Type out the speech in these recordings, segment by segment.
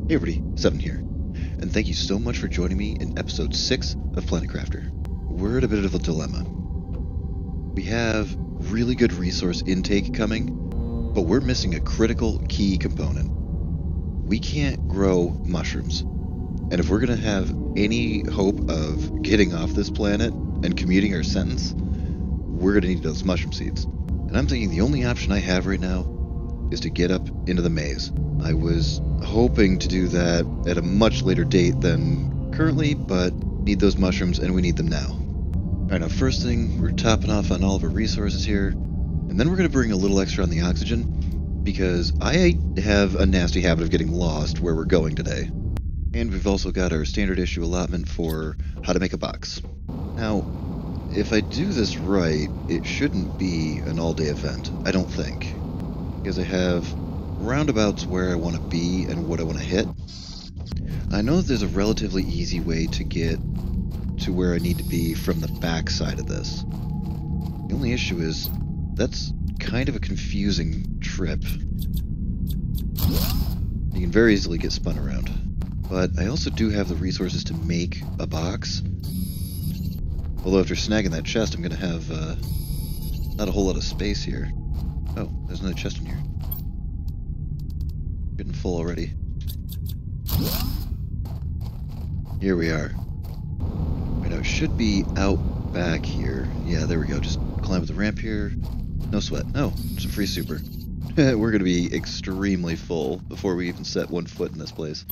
Hey everybody, Seven here, and thank you so much for joining me in episode 6 of Planet Crafter. We're at a bit of a dilemma. We have really good resource intake coming, but we're missing a critical key component. We can't grow mushrooms, and if we're going to have any hope of getting off this planet and commuting our sentence, we're going to need those mushroom seeds. And I'm thinking the only option I have right now is to get up into the maze. I was hoping to do that at a much later date than currently, but need those mushrooms and we need them now. Alright, now first thing, we're topping off on all of our resources here, and then we're going to bring a little extra on the oxygen, because I have a nasty habit of getting lost where we're going today. And we've also got our standard issue allotment for how to make a box. Now, if I do this right, it shouldn't be an all-day event, I don't think. Because I have roundabouts where I want to be and what I want to hit. I know that there's a relatively easy way to get to where I need to be from the back side of this. The only issue is, that's kind of a confusing trip. You can very easily get spun around. But I also do have the resources to make a box. Although after snagging that chest, I'm going to have not a whole lot of space here. Oh, there's another chest in here. Getting full already. Here we are. Right now, it should be out back here. Yeah, there we go. Just climb up the ramp here. No sweat. No, some free super. We're going to be extremely full before we even set one foot in this place.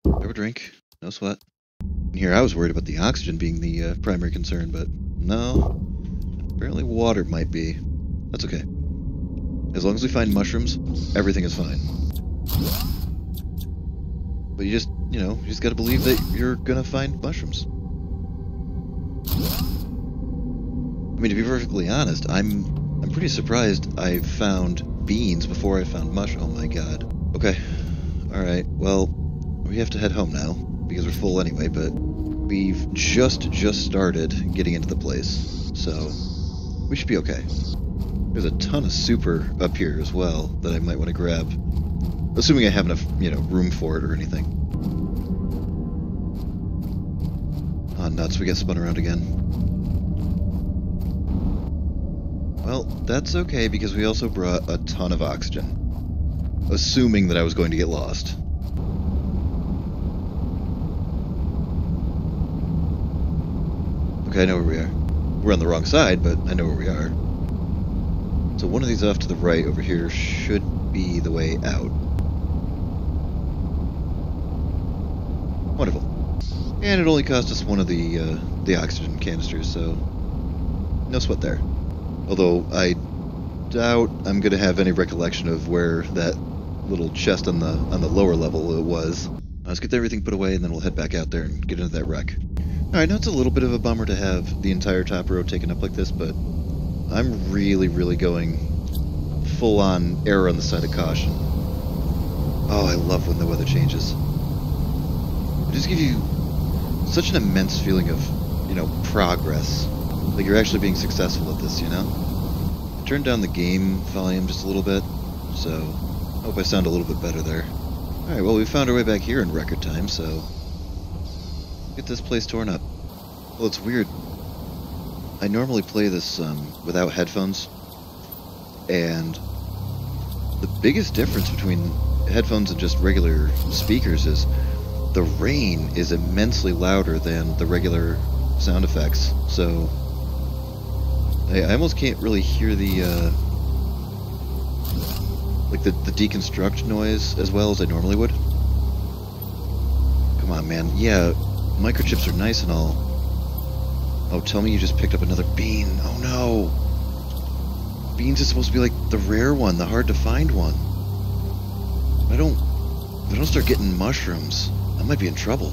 Have a drink. No sweat. Here I was worried about the oxygen being the primary concern, but no. Apparently water might be. That's okay. As long as we find mushrooms, everything is fine. But you just, you just gotta believe that you're gonna find mushrooms. I mean, to be perfectly honest, I'm pretty surprised I found beans before I found mushrooms. Oh my god. Okay. Alright, well, we have to head home now, because we're full anyway, but we've just started getting into the place, so we should be okay. There's a ton of super up here as well that I might want to grab, assuming I have enough, room for it or anything. Oh, nuts, we got spun around again. Well, that's okay, because we also brought a ton of oxygen, assuming that I was going to get lost. Okay, I know where we are. We're on the wrong side, but I know where we are. So one of these off to the right over here should be the way out. Wonderful. And it only cost us one of the oxygen canisters, so no sweat there. Although I doubt I'm going to have any recollection of where that little chest on the lower level was. Let's get everything put away, and then we'll head back out there and get into that wreck. I know it's a little bit of a bummer to have the entire top row taken up like this, but I'm really going full-on error on the side of caution. Oh, I love when the weather changes. It just gives you such an immense feeling of, progress. Like you're actually being successful at this, I turned down the game volume just a little bit, so I hope I sound a little bit better there. Alright, well, we found our way back here in record time, so get this place torn up. Well, it's weird. I normally play this without headphones, and the biggest difference between headphones and just regular speakers is the rain is immensely louder than the regular sound effects, so I almost can't really hear the the deconstruct noise as well as I normally would. Come on, man. Yeah, microchips are nice and all. Oh, tell me you just picked up another bean. Oh no. Beans is supposed to be like the rare one, the hard to find one. If I don't start getting mushrooms, I might be in trouble.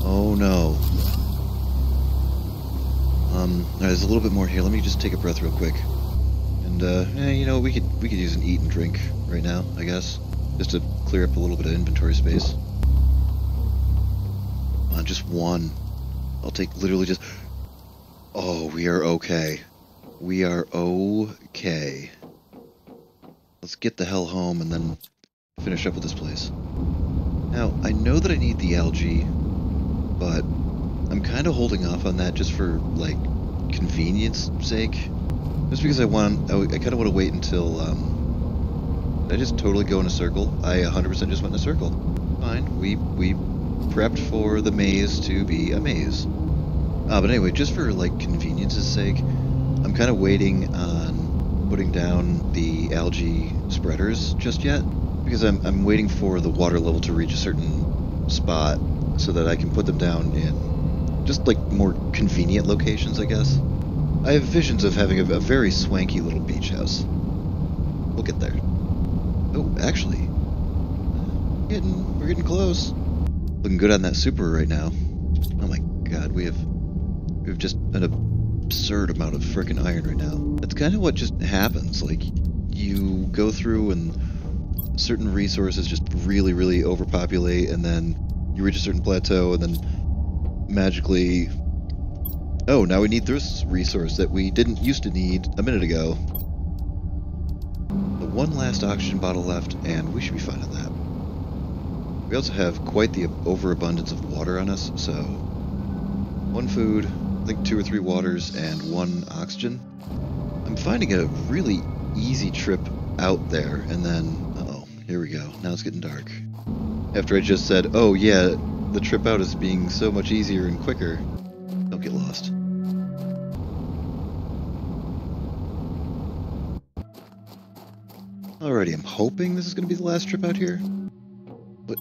Oh no. There's a little bit more here. Let me just take a breath real quick. And we could use an eat and drink right now, I guess, just to clear up a little bit of inventory space. Just one. I'll take literally just... Oh, we are okay. We are okay. Let's get the hell home and then finish up with this place. Now, I know that I need the algae, but I'm kind of holding off on that just for, like, convenience sake. Just because I kind of want to wait until, did I just totally go in a circle? I 100% just went in a circle. Fine, we prepped for the maze to be a maze. But anyway, just for, like, convenience's sake, I'm kind of waiting on putting down the algae spreaders just yet, because I'm waiting for the water level to reach a certain spot so that I can put them down in just, like, more convenient locations, I guess. I have visions of having a very swanky little beach house. We'll get there. Oh, actually, we're getting close. Looking good on that super right now. Oh my god, we have just an absurd amount of frickin' iron right now. That's kind of what just happens. Like, you go through and certain resources just really, really overpopulate, and then you reach a certain plateau, and then magically, oh, now we need this resource that we didn't used to need a minute ago. But one last oxygen bottle left, and we should be fine on that. We also have quite the overabundance of water on us, so 1 food, I think 2 or 3 waters, and 1 oxygen. I'm finding a really easy trip out there, and then, uh-oh, here we go. Now it's getting dark. After I just said, oh yeah, the trip out is being so much easier and quicker. Don't get lost. Alrighty, I'm hoping this is going to be the last trip out here. But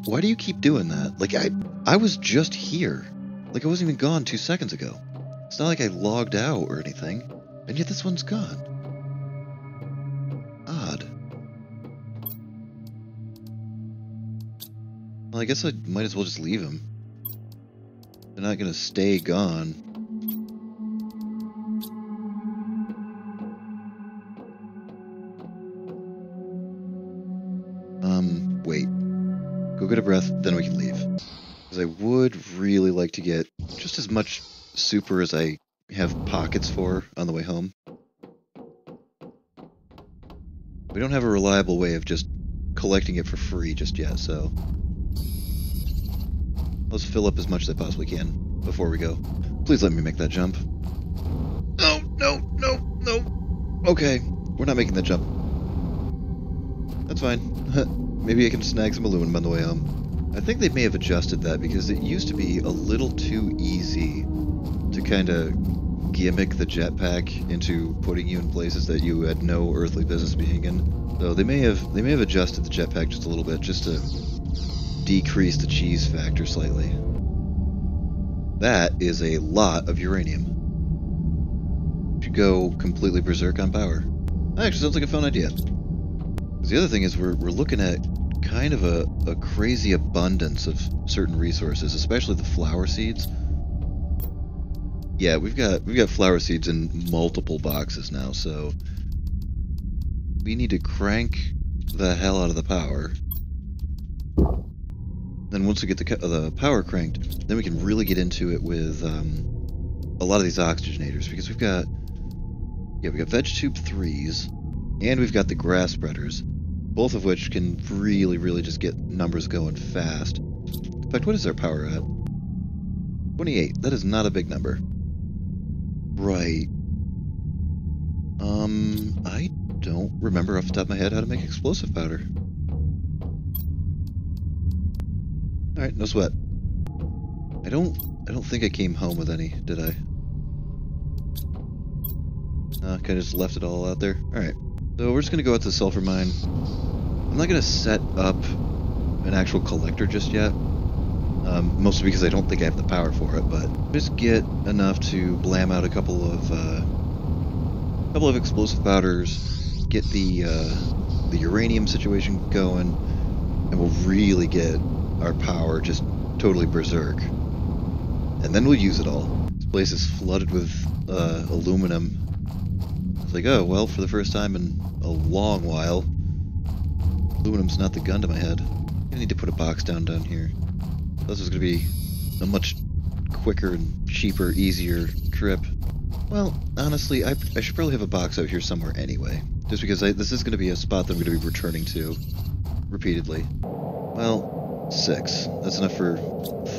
why do you keep doing that? Like, I was just here. Like, I wasn't even gone 2 seconds ago. It's not like I logged out or anything. And yet this one's gone. Odd. Well, I guess I might as well just leave him. They're not going to stay gone. Wait. Go get a breath, then we can leave. Because I would really like to get just as much super as I have pockets for on the way home. We don't have a reliable way of just collecting it for free just yet, so let's fill up as much as I possibly can before we go. Please let me make that jump. No. Okay, we're not making that jump. That's fine. Maybe I can snag some aluminum on the way home. I think they may have adjusted that because it used to be a little too easy to kind of gimmick the jetpack into putting you in places that you had no earthly business being in. So they may have adjusted the jetpack just a little bit just to decrease the cheese factor slightly. That is a lot of uranium. Should go completely berserk on power. That actually sounds like a fun idea. The other thing is we're looking at kind of a crazy abundance of certain resources, especially the flower seeds. Yeah, we've got flower seeds in multiple boxes now, so we need to crank the hell out of the power. Then once we get the power cranked, then we can really get into it with a lot of these oxygenators, because we've got veg tube 3s, and we've got the grass spreaders, both of which can really, really just get numbers going fast. In fact, what is our power at? 28. That is not a big number. Right. I don't remember off the top of my head how to make explosive powder. Alright, no sweat. I don't think I came home with any, did I? Kind of just left it all out there. Alright. So we're just going to go out to the sulfur mine. I'm not going to set up an actual collector just yet. Mostly because I don't think I have the power for it, but just get enough to blam out a couple of explosive powders, get the uranium situation going, and we'll really get our power just totally berserk. And then we'll use it all. This place is flooded with aluminum. It's like, oh, well, for the first time in a long while, aluminum's not the gun to my head. I need to put a box down here. This is going to be a much quicker and cheaper, easier trip. Well, honestly, I should probably have a box out here somewhere anyway. Just because this is going to be a spot that I'm going to be returning to repeatedly. Well, 6. That's enough for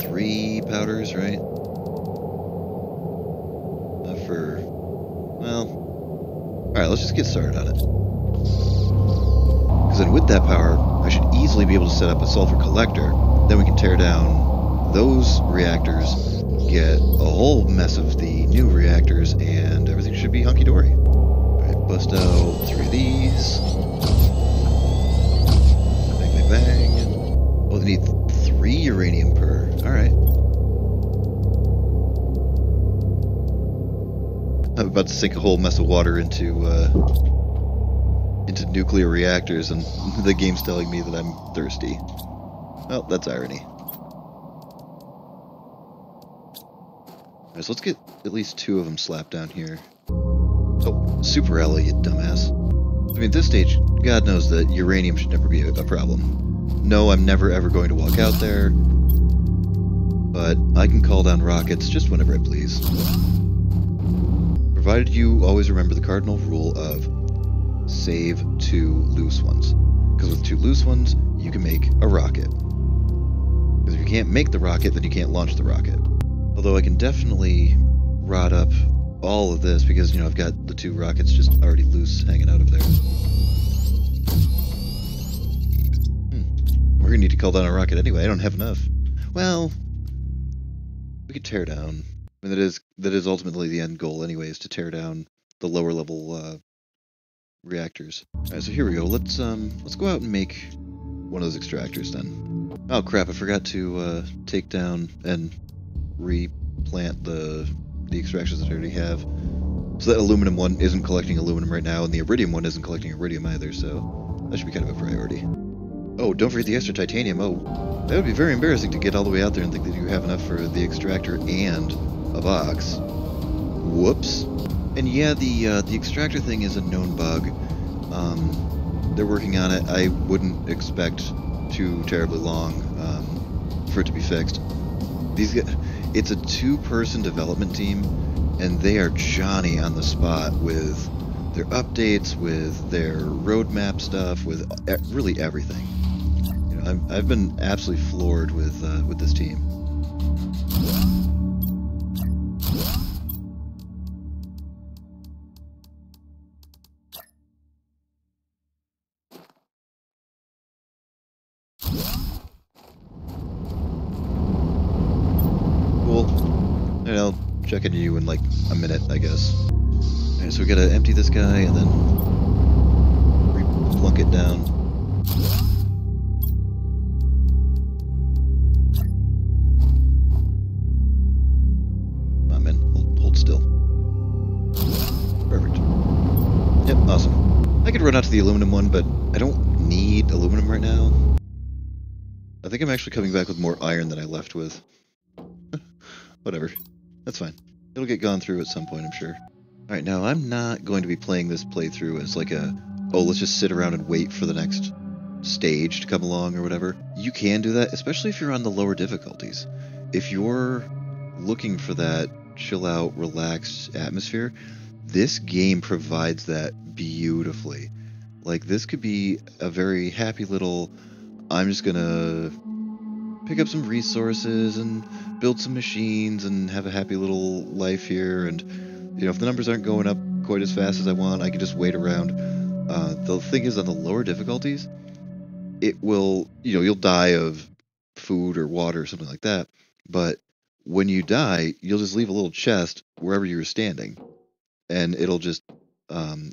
3 powders, right? Enough for... well... Alright, let's just get started on it. Because then with that power, I should easily be able to set up a sulfur collector. Then we can tear down those reactors, get a whole mess of the new reactors, and everything should be hunky-dory. Alright, bust out 3 of these. Bang, bang, bang. Oh, they need 3 uranium per. Alright. I'm about to sink a whole mess of water into nuclear reactors, and the game's telling me that I'm thirsty. Well, that's irony. Alright, so let's get at least 2 of them slapped down here. Oh, Super Ally, you dumbass. I mean, at this stage, God knows that uranium should never be a problem. No, I'm never ever going to walk out there, but I can call down rockets just whenever I please. Provided you always remember the cardinal rule of save 2 loose ones. Because with 2 loose ones, you can make a rocket. Because if you can't make the rocket, then you can't launch the rocket. Although I can definitely rod up all of this because, you know, I've got the 2 rockets just already loose hanging out of there. We're gonna need to call down a rocket anyway. I don't have enough. Well, we could tear down. I mean, that is ultimately the end goal anyway, is to tear down the lower level reactors. Alright, so here we go. Let's go out and make one of those extractors then. Oh crap, I forgot to take down and replant the extractions that I already have. So that aluminum one isn't collecting aluminum right now, and the iridium one isn't collecting iridium either, so that should be kind of a priority. Oh, don't forget the extra titanium. Oh, that would be very embarrassing to get all the way out there and think that you have enough for the extractor and a box. Whoops. And yeah, the extractor thing is a known bug. They're working on it. I wouldn't expect too terribly long for it to be fixed. It's a 2-person development team, and they are Johnny on the spot with their updates, with their roadmap stuff, with really everything. You know, I've been absolutely floored with this team. And I'll check into you in like a minute, I guess. Alright, so we gotta empty this guy and then plunk it down. Come on, man. Hold still. Perfect. Yep, awesome. I could run out to the aluminum one, but I don't need aluminum right now. I think I'm actually coming back with more iron than I left with. Whatever. That's fine. It'll get gone through at some point, I'm sure. Alright, now I'm not going to be playing this playthrough as like a, oh, let's just sit around and wait for the next stage to come along or whatever. You can do that, especially if you're on the lower difficulties. If you're looking for that chill out, relaxed atmosphere, this game provides that beautifully. Like, this could be a very happy little, I'm just gonna pick up some resources and build some machines and have a happy little life here, and you know, if the numbers aren't going up quite as fast as I want, I can just wait around. The thing is, on the lower difficulties, it will, you know, you'll die of food or water or something like that, but when you die, you'll just leave a little chest wherever you were standing, and it'll just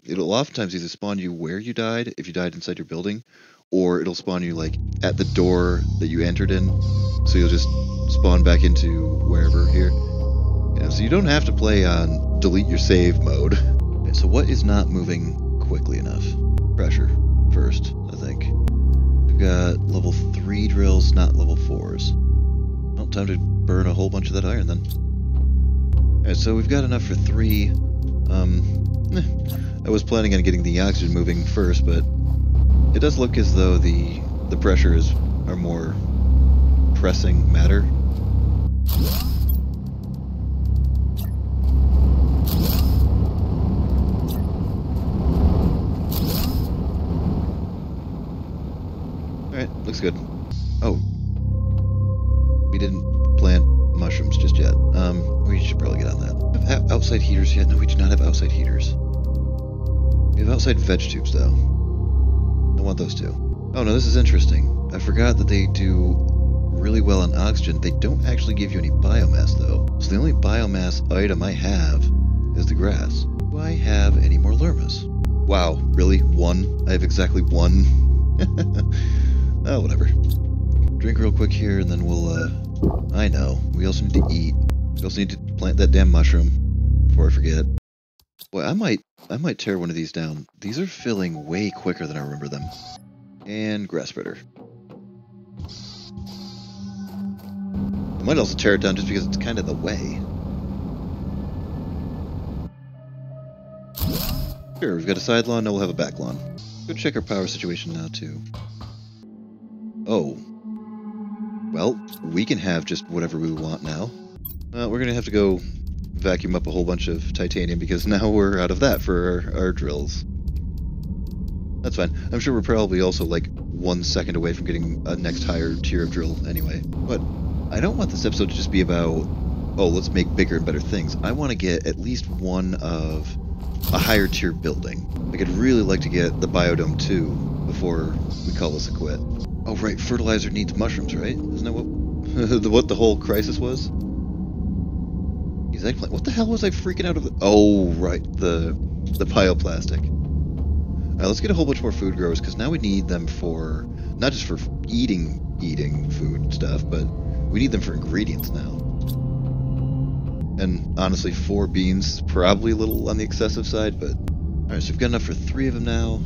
it'll oftentimes either spawn you where you died, if you died inside your building, or it'll spawn you like at the door that you entered in, so you'll just spawn back into wherever here. Yeah, so you don't have to play on delete your save mode. Okay, so what is not moving quickly enough? Pressure first, I think. We've got level 3 drills, not level 4s. Well, time to burn a whole bunch of that iron then. Alright, so we've got enough for 3. I was planning on getting the oxygen moving first, but it does look as though the pressure are more pressing matter. looks good. Oh. We didn't plant mushrooms just yet. We should probably get on that. Have outside heaters yet? No, we do not have outside heaters. We have outside veg tubes, though. I want those too. Oh, no, this is interesting. I forgot that they do really well on oxygen. They don't actually give you any biomass, though. So the only biomass item I have is the grass. Do I have any more lermas? Wow, really? One? I have exactly one? Oh, whatever. Drink real quick here, and then we'll, I know. We also need to eat. We also need to plant that damn mushroom before I forget. Boy, I might tear one of these down. These are filling way quicker than I remember them. And grass spreader. I might also tear it down just because it's kind of the way. Sure, we've got a side lawn, now we'll have a back lawn. Go check our power situation now, too. Oh. Well, we can have just whatever we want now. We're gonna have to go vacuum up a whole bunch of titanium because now we're out of that for our drills. That's fine. I'm sure we're probably also like 1 second away from getting a next higher tier of drill anyway. But I don't want this episode to just be about, oh, let's make bigger and better things. I want to get at least one of a higher tier building. Like, I'd really like to get the Biodome 2 before we call this a quit. Oh, right, fertilizer needs mushrooms, right? Isn't that what the whole crisis was? These eggplant. What the hell was I freaking out of? Oh, right, the bioplastic. All right, let's get a whole bunch more food growers, because now we need them for, not just for eating food stuff, but we need them for ingredients now. And honestly, 4 beans is probably a little on the excessive side, but... Alright, so we've got enough for 3 of them now.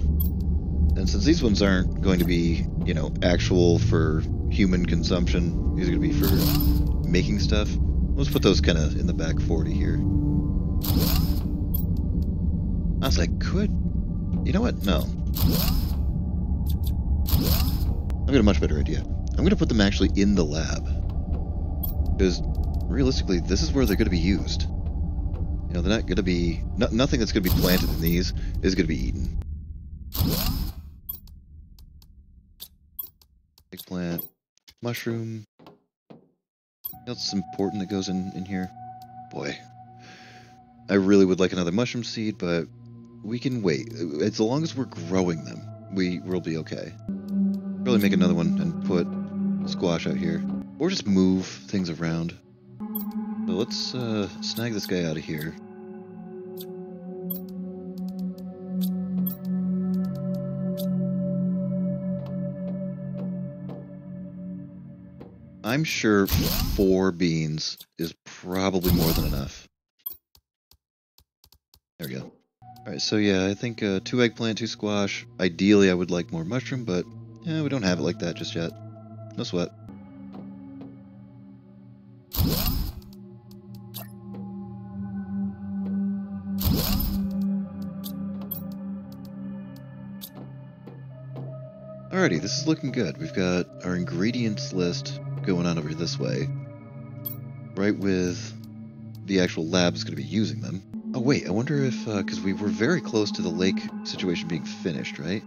And since these ones aren't going to be, you know, actual for human consumption, these are going to be for making stuff, let's put those kind of in the back 40 here. Honestly, I could... You know what? No. I've got a much better idea. I'm going to put them actually in the lab. Because, realistically, this is where they're going to be used. You know, they're not going to be... nothing that's going to be planted in these is going to be eaten. Eggplant. Mushroom. What else is important that goes in here? Boy. I really would like another mushroom seed, but we can wait. As long as we're growing them, we'll be okay. Probably make another one and put squash out here. Or just move things around. So let's snag this guy out of here. I'm sure 4 beans is probably more than enough. There we go. Alright, so yeah, I think 2 eggplant, 2 squash. Ideally, I would like more mushroom, but yeah, we don't have it like that just yet. No sweat. Alrighty, this is looking good. We've got our ingredients list going on over this way. Right with the actual lab is going to be using them. Oh wait, I wonder if, because we were very close to the lake situation being finished, right?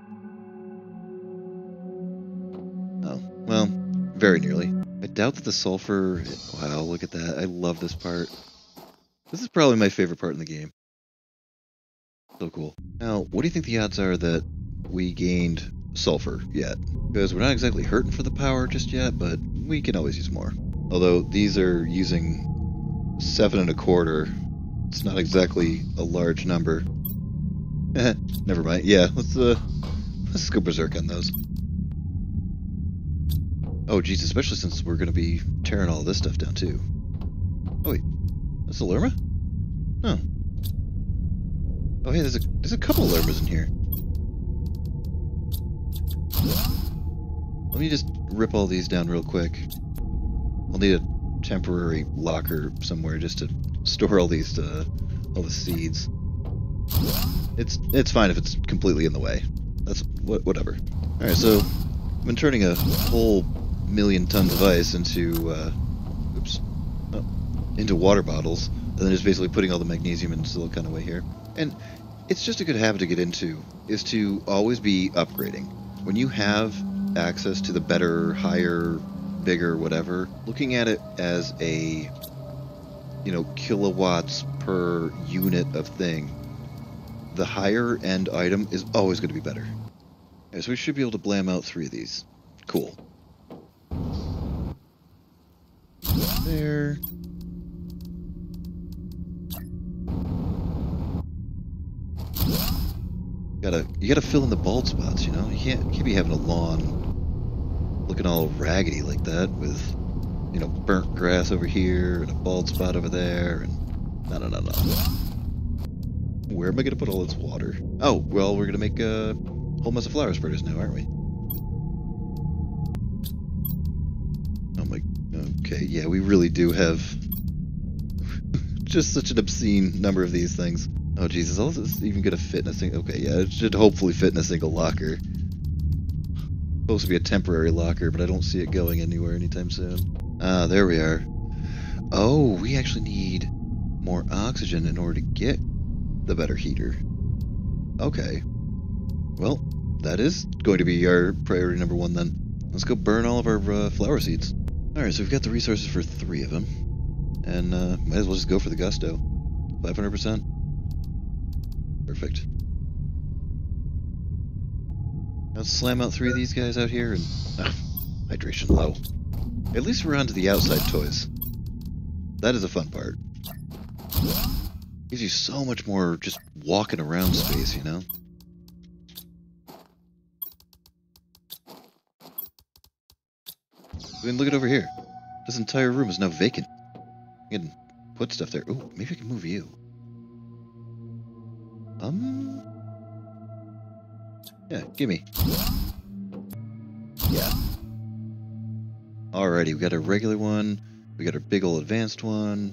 Oh, well, very nearly. I doubt that the sulfur... Wow, look at that. I love this part. This is probably my favorite part in the game. So cool. Now, what do you think the odds are that we gained sulfur yet? Because we're not exactly hurting for the power just yet, but we can always use more. Although these are using 7 1/4. It's not exactly a large number. Never mind. Yeah, let's go berserk on those. Oh geez, especially since we're gonna be tearing all this stuff down too. Oh wait, that's a lerma? Oh. Oh hey, there's a couple of lermas in here. Let me just rip all these down real quick. I'll need a temporary locker somewhere just to store all these all the seeds. It's fine if it's completely in the way. That's whatever. All right, so I've been turning a whole 1,000,000 tons of ice into into water bottles, and then just basically putting all the magnesium and silicon away here. And it's just a good habit to get into, is to always be upgrading. When you have access to the better, higher, bigger, whatever, looking at it as a, you know, kilowatts per unit of thing, the higher end item is always going to be better. Okay, so we should be able to blam out 3 of these. Cool. There. You gotta fill in the bald spots, you know? You can't be having a lawn looking all raggedy like that with, you know, burnt grass over here and a bald spot over there and no. Where am I gonna put all this water? Oh, well, we're gonna make a whole mess of flower spreaders now, aren't we? Oh my, okay, yeah, we really do have just such an obscene number of these things. Oh Jesus, all this even gonna fit in a single... Okay, yeah, it should hopefully fit in a single locker. Supposed to be a temporary locker, but I don't see it going anywhere anytime soon. Ah, there we are. Oh, we actually need more oxygen in order to get the better heater. Okay. Well, that is going to be our priority number 1 then. Let's go burn all of our flower seeds. Alright, so we've got the resources for 3 of them. And might as well just go for the gusto. 500%. Perfect. Let's slam out 3 of these guys out here and... hydration low. At least we're on to the outside toys. That is a fun part. Gives you so much more just walking around space, you know? I mean, look at over here. This entire room is now vacant. You can put stuff there. Ooh, maybe I can move you. Yeah, gimme. Yeah. Alrighty, we got our regular one. We got our big ol' advanced one.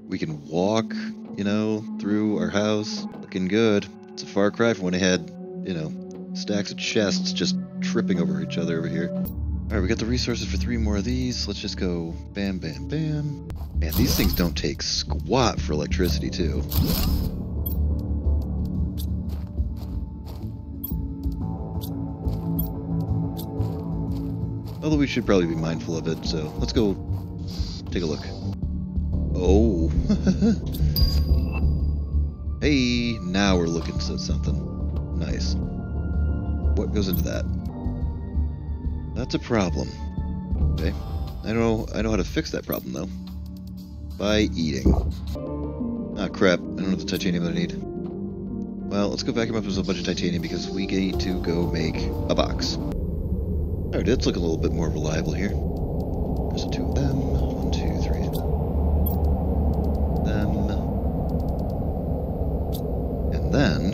We can walk, you know, through our house. Looking good. It's a far cry from when I had, you know, stacks of chests just tripping over each other over here. Alright, we got the resources for 3 more of these. Let's just go bam, bam, bam. Man, these things don't take squat for electricity, too. Although we should probably be mindful of it, so let's go take a look. Oh. Hey, now we're looking at something. Nice. What goes into that? That's a problem. Okay. I know how to fix that problem, though. By eating. Ah, crap. I don't have the titanium that I need. Well, let's go vacuum up a bunch of titanium because we need to go make a box. Alright, let's look a little bit more reliable here. There's 2 of them. 1, 2, 3. Them. And then...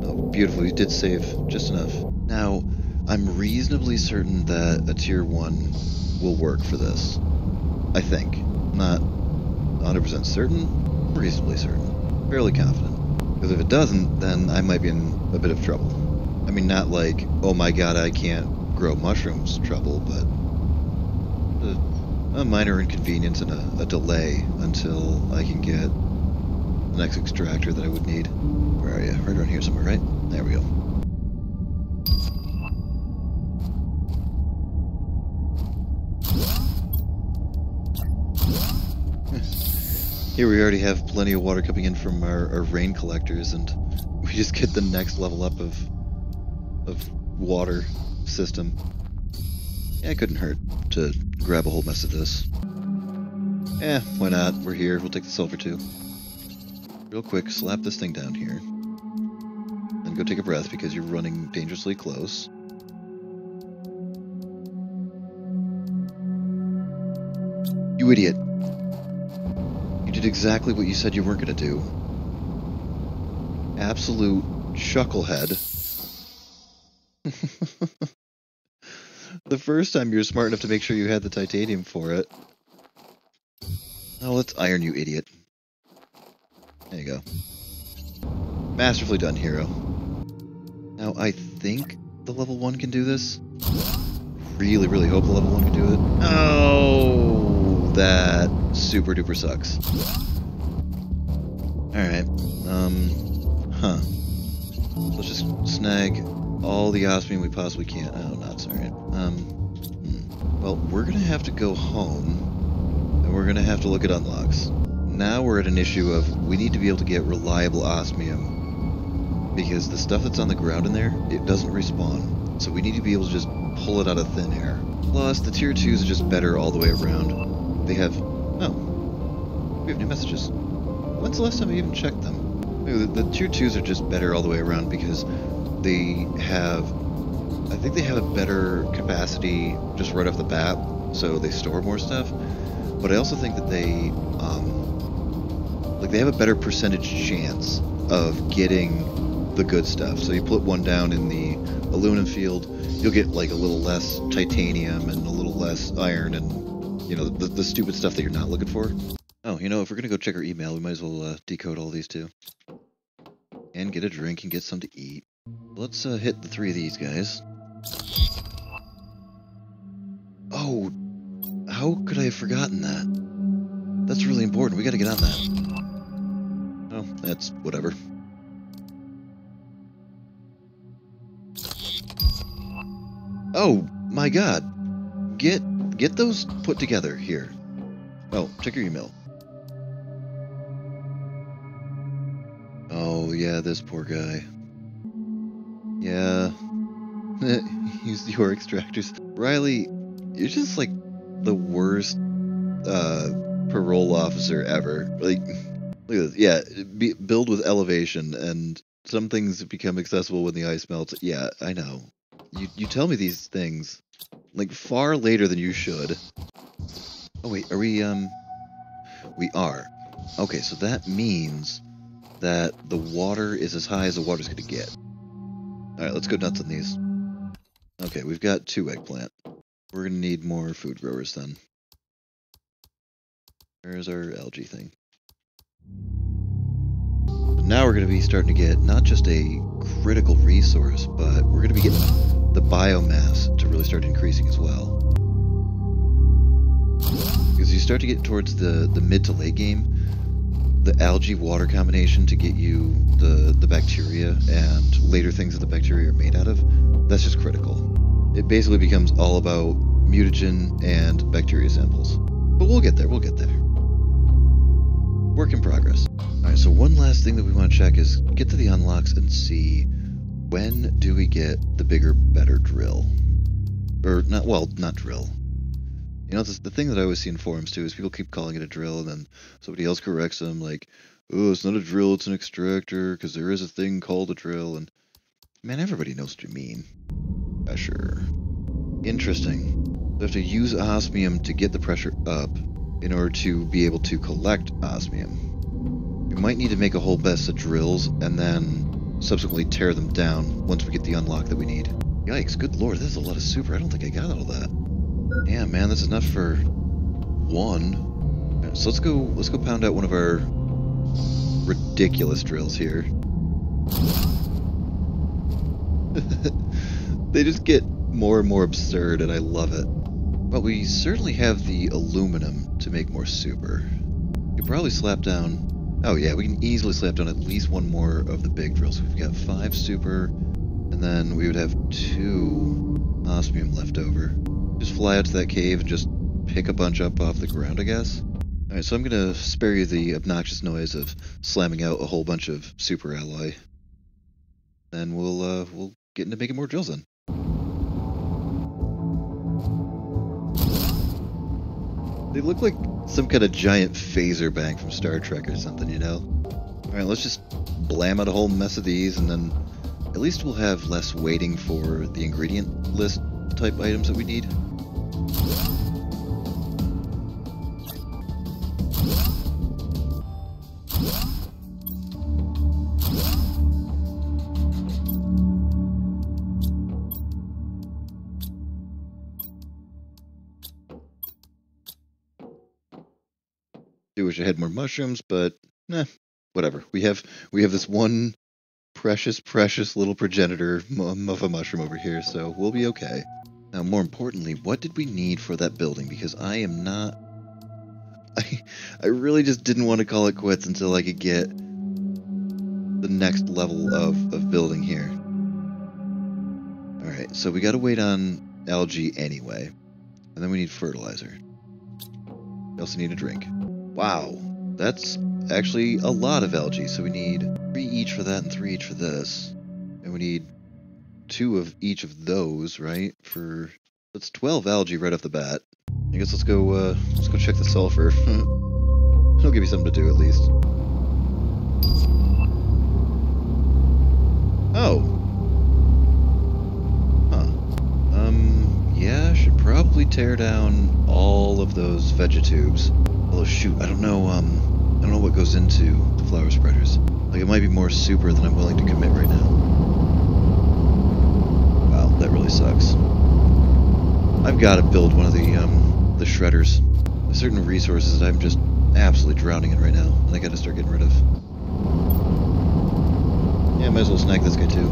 Oh, beautiful. You did save just enough. Now, I'm reasonably certain that a tier 1 will work for this. I think. Not 100% certain, reasonably certain. Fairly confident. Because if it doesn't, then I might be in a bit of trouble. I mean, not like, oh my god, I can't grow mushrooms trouble, but a minor inconvenience and a delay until I can get the next extractor that I would need. Where are you? Right around here somewhere, right? There we go. Here we already have plenty of water coming in from our rain collectors, and we just get the next level up of water system. Yeah, it couldn't hurt to grab a whole mess of this. Eh, why not? We're here. We'll take the sulfur too. Real quick, slap this thing down here. Then go take a breath because you're running dangerously close. You idiot. You did exactly what you said you weren't going to do. Absolute chucklehead. The first time you were smart enough to make sure you had the titanium for it. Oh, let's iron, you idiot. There you go. Masterfully done, hero. Now, I think the level 1 can do this. Really, really hope the level 1 can do it. Oh, that super duper sucks. Alright, let's just snag all the osmium we possibly can. Oh, not sorry. Well, we're gonna have to go home, and we're gonna have to look at unlocks. Now we're at an issue of we need to be able to get reliable osmium, because the stuff that's on the ground in there, it doesn't respawn. So we need to be able to just pull it out of thin air. Plus, the tier 2s are just better all the way around. They have... Oh. We have new messages. When's the last time I even checked them? The tier 2s are just better all the way around because they have... I think they have a better capacity just right off the bat, so they store more stuff. But I also think that they have a better percentage chance of getting the good stuff. So you put one down in the aluminum field, you'll get like a little less titanium and a little less iron and, you know, the stupid stuff that you're not looking for. Oh, you know, if we're gonna go check our email, we might as well decode all these too. And get a drink and get something to eat. Let's hit the 3 of these guys. Oh, how could I have forgotten that? That's really important. We gotta get on that. Oh, that's whatever. Oh, my God. Get those put together here. Oh, check your email. Oh, yeah, this poor guy. Yeah. Use your extractors. Riley, you're just like the worst parole officer ever. Like, look at this. Yeah, build with elevation, and some things become accessible when the ice melts. Yeah, I know. You tell me these things like far later than you should. Oh wait, are we we are. Okay, so that means that the water is as high as the water's gonna get. Alright, let's go nuts on these. Okay, we've got 2 eggplant. We're gonna need more food growers then. There's our algae thing. Now we're going to be starting to get not just a critical resource, but we're going to be getting the biomass to really start increasing as well. Because you start to get towards the mid to late game, the algae water combination to get you the bacteria and later things that the bacteria are made out of, that's just critical. It basically becomes all about mutagen and bacteria samples. But we'll get there, we'll get there. Work in progress. Alright, so one last thing that we want to check is get to the unlocks and see when do we get the bigger, better drill. Or, not drill. You know, the thing that I always see in forums too is people keep calling it a drill and then somebody else corrects them like, oh, it's not a drill, it's an extractor, because there is a thing called a drill, and man, everybody knows what you mean. Pressure. Interesting. We have to use osmium to get the pressure up in order to be able to collect osmium. We might need to make a whole mess of drills and then subsequently tear them down once we get the unlock that we need. Yikes, good lord, this is a lot of super. I don't think I got all that. Yeah, man, that's enough for 1. So let's go pound out one of our ridiculous drills here. They just get more and more absurd, and I love it. But we certainly have the aluminum to make more super. We could probably slap down... Oh yeah, we can easily slap down at least 1 more of the big drills. We've got 5 super, and then we would have 2 osmium left over. Just fly out to that cave and just pick a bunch up off the ground, I guess. Alright, so I'm gonna spare you the obnoxious noise of slamming out a whole bunch of super alloy. Then we'll get into making more drills then. They look like some kind of giant phaser bank from Star Trek or something, you know? Alright, let's just blam out a whole mess of these, and then at least we'll have less waiting for the ingredient list type items that we need. I wish I had more mushrooms, but whatever. We have this one precious little progenitor of a mushroom over here, so we'll be okay. Now, more importantly, what did we need for that building? Because I am not... I really just didn't want to call it quits until I could get the next level of building here. Alright, so we gotta wait on algae anyway. And then we need fertilizer. We also need a drink. Wow, that's actually a lot of algae, so we need 3 each for that and 3 each for this. And we need 2 of each of those, right? That's 12 algae right off the bat. I guess let's go check the sulfur. It'll give you something to do at least. Oh. Yeah, I should probably tear down all of those vegetubes. Although shoot, I don't know what goes into the flower spreaders. Like, it might be more super than I'm willing to commit right now. Wow, that really sucks. I've got to build one of the shredders. There's certain resources that I'm just absolutely drowning in right now, and I got to start getting rid of. Yeah, might as well snag this guy too.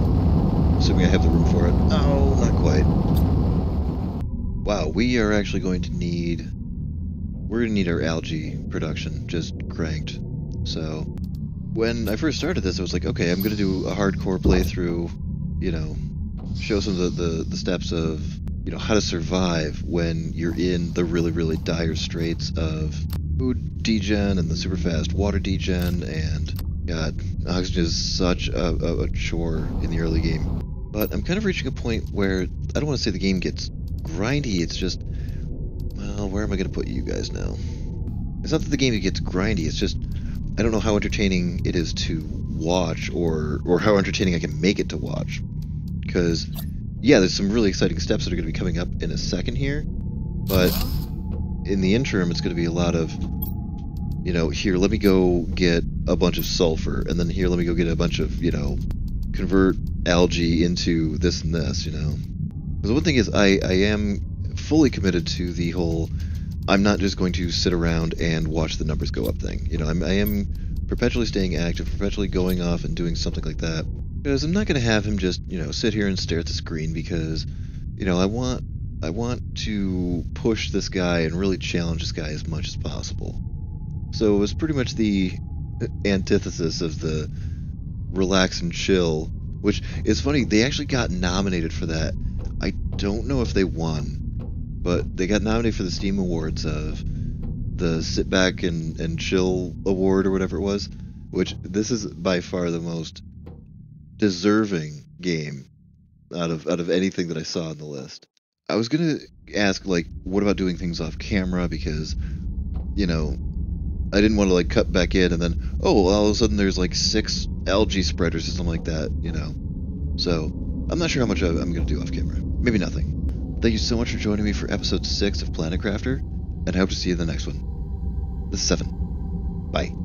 Assuming I have the room for it. Oh, not quite. Wow, we are actually going to need... We're going to need our algae production just cranked. So, when I first started this, I was like, okay, I'm going to do a hardcore playthrough, you know, show some of the steps of, you know, how to survive when you're in the really, really dire straits of food degen and the super fast water degen, and God, oxygen is such a chore in the early game. But I'm kind of reaching a point where I don't want to say the game gets grindy, it's just, well, where am I going to put you guys now? It's not that the game gets grindy, it's just, I don't know how entertaining it is to watch, or how entertaining I can make it to watch. Because, yeah, there's some really exciting steps that are going to be coming up in a second here, but in the interim, it's going to be a lot of, you know, here, let me go get a bunch of sulfur, and then here, let me go get a bunch of, you know, convert algae into this and this, you know. Because the one thing is, I am fully committed to the whole, I'm not just going to sit around and watch the numbers go up thing. You know, I am perpetually staying active, perpetually going off and doing something like that. Because I'm not going to have him just, you know, sit here and stare at the screen, because, you know, I want to push this guy and really challenge this guy as much as possible. So it was pretty much the antithesis of the relax and chill, which is funny, they actually got nominated for that. I don't know if they won, but they got nominated for the Steam Awards of the Sit Back and Chill Award or whatever it was, which this is by far the most deserving game out of anything that I saw on the list. I was gonna ask, like, what about doing things off camera, because, you know, I didn't want to, like, cut back in and then, oh, all of a sudden there's, like, 6 algae spreaders or something like that, you know. So, I'm not sure how much I'm going to do off camera. Maybe nothing. Thank you so much for joining me for episode 6 of Planet Crafter, and I hope to see you in the next one. This is Seven. Bye.